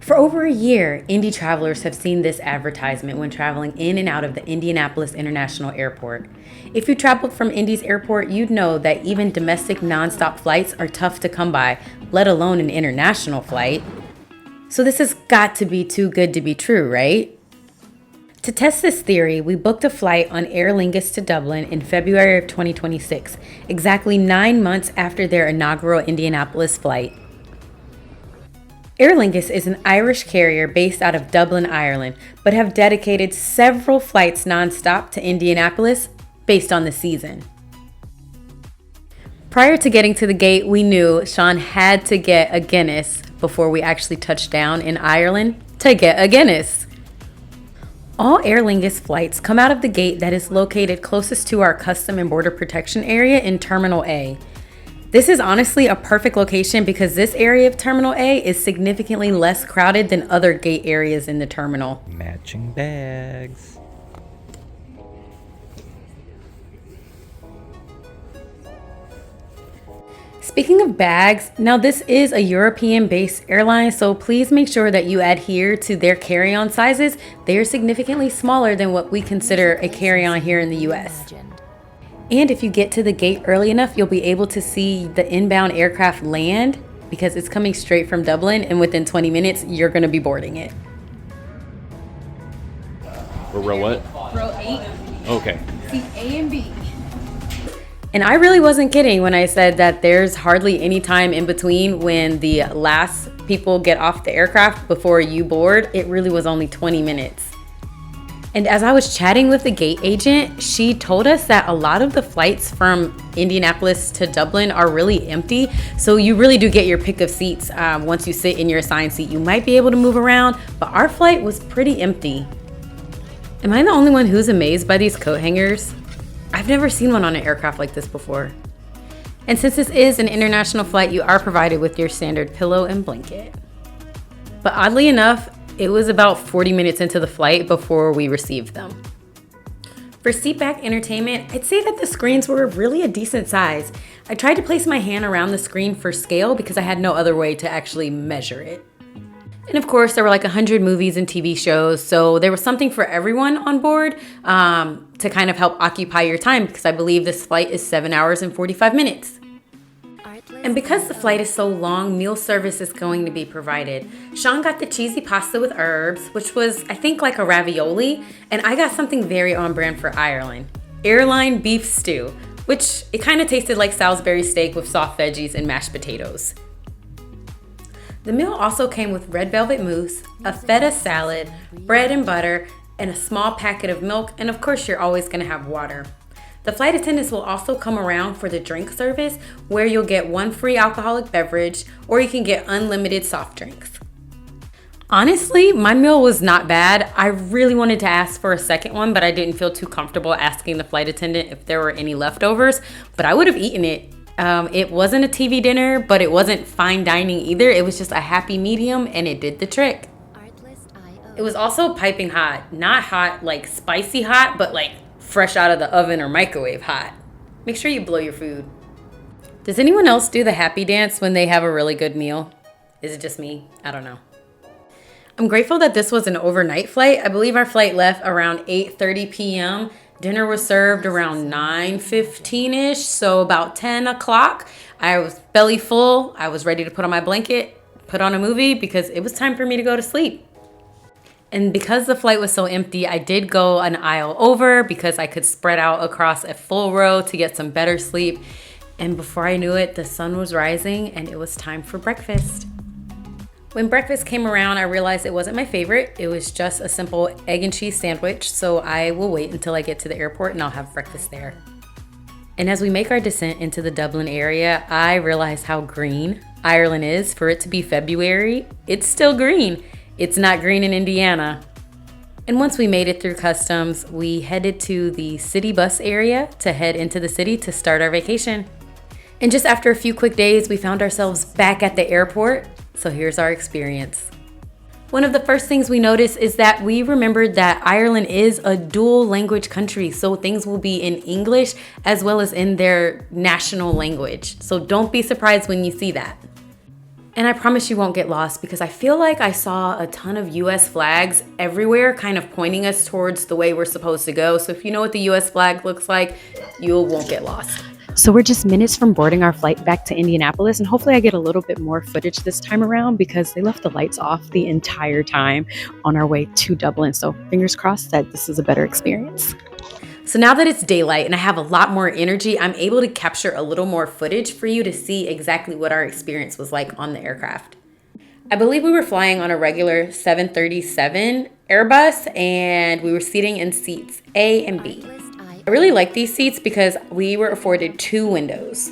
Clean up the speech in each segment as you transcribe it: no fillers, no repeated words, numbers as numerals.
For over a year, Indy travelers have seen this advertisement when traveling in and out of the Indianapolis International Airport. If you traveled from Indy's airport, you'd know that even domestic nonstop flights are tough to come by, let alone an international flight. So this has got to be too good to be true, right? To test this theory, we booked a flight on Aer Lingus to Dublin in February of 2026, exactly 9 months after their inaugural Indianapolis flight. Aer Lingus is an Irish carrier based out of Dublin, Ireland, but have dedicated several flights nonstop to Indianapolis based on the season. Prior to getting to the gate, we knew Sean had to get a Guinness before we actually touched down in Ireland to get a Guinness. All Aer Lingus flights come out of the gate that is located closest to our Custom and Border Protection area in Terminal A. This is honestly a perfect location because this area of Terminal A is significantly less crowded than other gate areas in the terminal. Matching bags. Speaking of bags, now this is a European-based airline, so please make sure that you adhere to their carry-on sizes. They are significantly smaller than what we consider a carry-on here in the US. And if you get to the gate early enough, you'll be able to see the inbound aircraft land because it's coming straight from Dublin, and within 20 minutes, you're going to be boarding it. Or row what? Row 8, Okay. seat A and B. And I really wasn't kidding when I said that there's hardly any time in between when the last people get off the aircraft before you board. It really was only 20 minutes. And as I was chatting with the gate agent, she told us that a lot of the flights from Indianapolis to Dublin are really empty. So you really do get your pick of seats once you sit in your assigned seat. You might be able to move around, but our flight was pretty empty. Am I the only one who's amazed by these coat hangers? I've never seen one on an aircraft like this before. And since this is an international flight, you are provided with your standard pillow and blanket. But oddly enough, it was about 40 minutes into the flight before we received them. For seatback entertainment, I'd say that the screens were really a decent size. I tried to place my hand around the screen for scale because I had no other way to actually measure it. And of course, there were like 100 movies and TV shows, so there was something for everyone on board to kind of help occupy your time because I believe this flight is 7 hours and 45 minutes. And because the flight is so long, meal service is going to be provided. Sean got the cheesy pasta with herbs, which was, I think, like a ravioli. And I got something very on brand for Ireland. Airline beef stew, which it kind of tasted like Salisbury steak with soft veggies and mashed potatoes. The meal also came with red velvet mousse, a feta salad, bread and butter, and a small packet of milk. And of course, you're always going to have water. The flight attendants will also come around for the drink service where you'll get one free alcoholic beverage or you can get unlimited soft drinks. Honestly, my meal was not bad. I really wanted to ask for a second one, but I didn't feel too comfortable asking the flight attendant if there were any leftovers, but I would have eaten it. It wasn't a TV dinner, but it wasn't fine dining either. It was just a happy medium and it did the trick. It was also piping hot, not hot like spicy hot, but like fresh out of the oven or microwave hot. Make sure you blow your food. Does anyone else do the happy dance when they have a really good meal? Is it just me? I don't know. I'm grateful that this was an overnight flight. I believe our flight left around 8:30 p.m. Dinner was served around 9:15-ish, so about 10 o'clock. I was belly full. I was ready to put on my blanket, put on a movie because it was time for me to go to sleep. And because the flight was so empty, I did go an aisle over because I could spread out across a full row to get some better sleep. And before I knew it, the sun was rising and it was time for breakfast. When breakfast came around, I realized it wasn't my favorite. It was just a simple egg and cheese sandwich, so I will wait until I get to the airport and I'll have breakfast there. And as we make our descent into the Dublin area, I realized how green Ireland is. For it to be February, it's still green. It's not green in Indiana. And once we made it through customs, we headed to the city bus area to head into the city to start our vacation. And just after a few quick days, we found ourselves back at the airport. So here's our experience. One of the first things we noticed is that we remembered that Ireland is a dual language country. So things will be in English as well as in their national language. So don't be surprised when you see that. And I promise you won't get lost because I feel like I saw a ton of US flags everywhere kind of pointing us towards the way we're supposed to go. So if you know what the US flag looks like, you won't get lost. So we're just minutes from boarding our flight back to Indianapolis, and hopefully I get a little bit more footage this time around because they left the lights off the entire time on our way to Dublin. So fingers crossed that this is a better experience. So now that it's daylight and I have a lot more energy, I'm able to capture a little more footage for you to see exactly what our experience was like on the aircraft. I believe we were flying on a regular 737 Airbus, and we were sitting in seats A and B. I really like these seats because we were afforded 2 windows.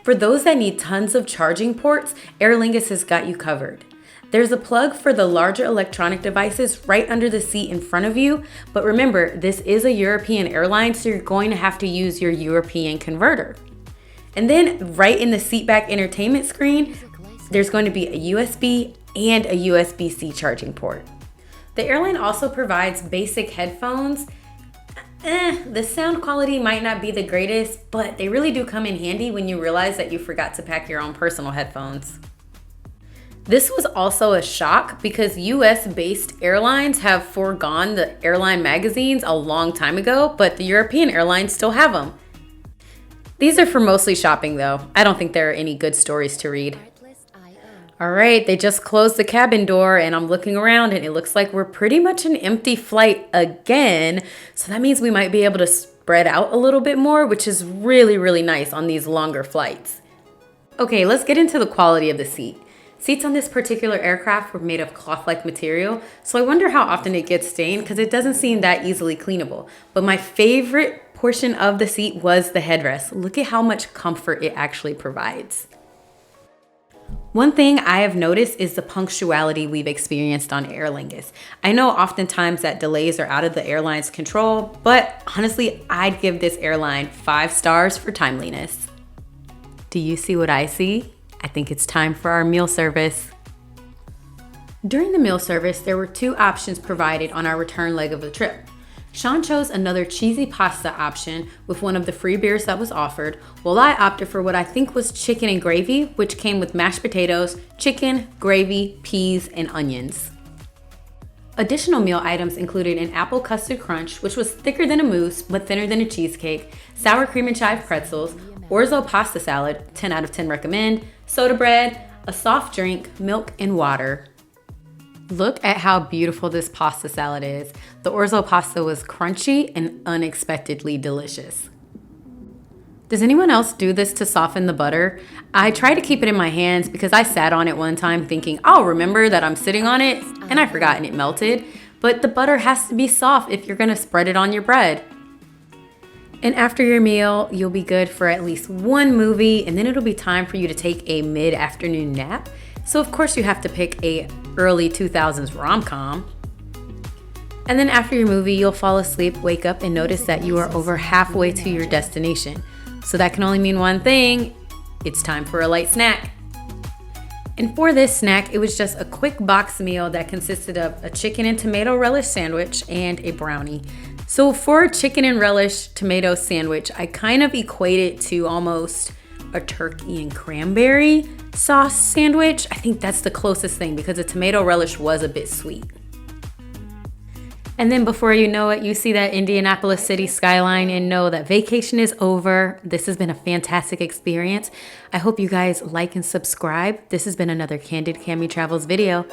For those that need tons of charging ports, Aer Lingus has got you covered. There's a plug for the larger electronic devices right under the seat in front of you, but remember, this is a European airline, so you're going to have to use your European converter. And then right in the seatback entertainment screen, there's going to be a USB and a USB-C charging port. The airline also provides basic headphones. The sound quality might not be the greatest, but they really do come in handy when you realize that you forgot to pack your own personal headphones. This was also a shock because US-based airlines have foregone the airline magazines a long time ago, but the European airlines still have them. These are for mostly shopping though. I don't think there are any good stories to read. All right, they just closed the cabin door and I'm looking around and it looks like we're pretty much an empty flight again. So that means we might be able to spread out a little bit more, which is really, really nice on these longer flights. Okay, let's get into the quality of the seat. Seats on this particular aircraft were made of cloth-like material, so I wonder how often it gets stained because it doesn't seem that easily cleanable. But my favorite portion of the seat was the headrest. Look at how much comfort it actually provides. One thing I have noticed is the punctuality we've experienced on Aer Lingus. I know oftentimes that delays are out of the airline's control, but honestly, I'd give this airline 5 stars for timeliness. Do you see what I see? I think it's time for our meal service. During the meal service, there were 2 options provided on our return leg of the trip. Sean chose another cheesy pasta option with one of the free beers that was offered, while I opted for what I think was chicken and gravy, which came with mashed potatoes, chicken, gravy, peas, and onions. Additional meal items included an apple custard crunch, which was thicker than a mousse but thinner than a cheesecake, sour cream and chive pretzels, orzo pasta salad, 10 out of 10 recommend, soda bread, a soft drink, milk, and water. Look at how beautiful this pasta salad is. The orzo pasta was crunchy and unexpectedly delicious. Does anyone else do this to soften the butter? I try to keep it in my hands because I sat on it one time thinking, I'll remember that I'm sitting on it, and I forgot and it melted. But the butter has to be soft if you're gonna spread it on your bread. And after your meal, you'll be good for at least 1 movie, and then it'll be time for you to take a mid-afternoon nap. So of course you have to pick a early 2000s rom-com. And then after your movie, you'll fall asleep, wake up, and notice that you are over halfway to your destination. So that can only mean one thing: it's time for a light snack. And for this snack, it was just a quick box meal that consisted of a chicken and tomato relish sandwich and a brownie. So for a chicken and relish tomato sandwich, I kind of equate it to almost a turkey and cranberry sauce sandwich. I think that's the closest thing because the tomato relish was a bit sweet. And then before you know it, you see that Indianapolis city skyline and know that vacation is over. This has been a fantastic experience. I hope you guys like and subscribe. This has been another Candid Cami Travels video.